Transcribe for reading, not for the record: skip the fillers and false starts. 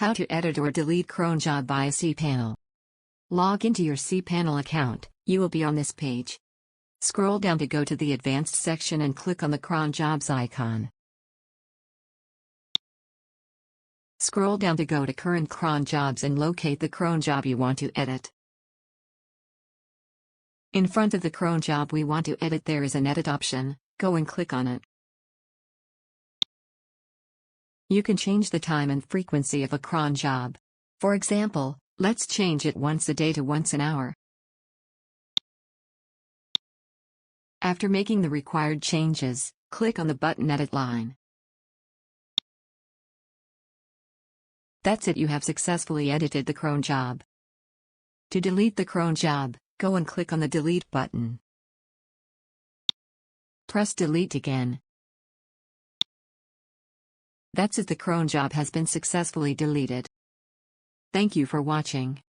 How to edit or delete Cronjob via cPanel. Log into your cPanel account. You will be on this page. Scroll down to go to the Advanced section and click on the Cronjobs icon. Scroll down to go to Current Cronjobs and locate the cronjob you want to edit. In front of the cronjob we want to edit there is an edit option. Go and click on it. You can change the time and frequency of a cron job. For example, let's change it once a day to once an hour. After making the required changes, click on the button Edit line. That's it, you have successfully edited the cron job. To delete the cron job, go and click on the Delete button. Press Delete again. That's it, the cron job has been successfully deleted. Thank you for watching.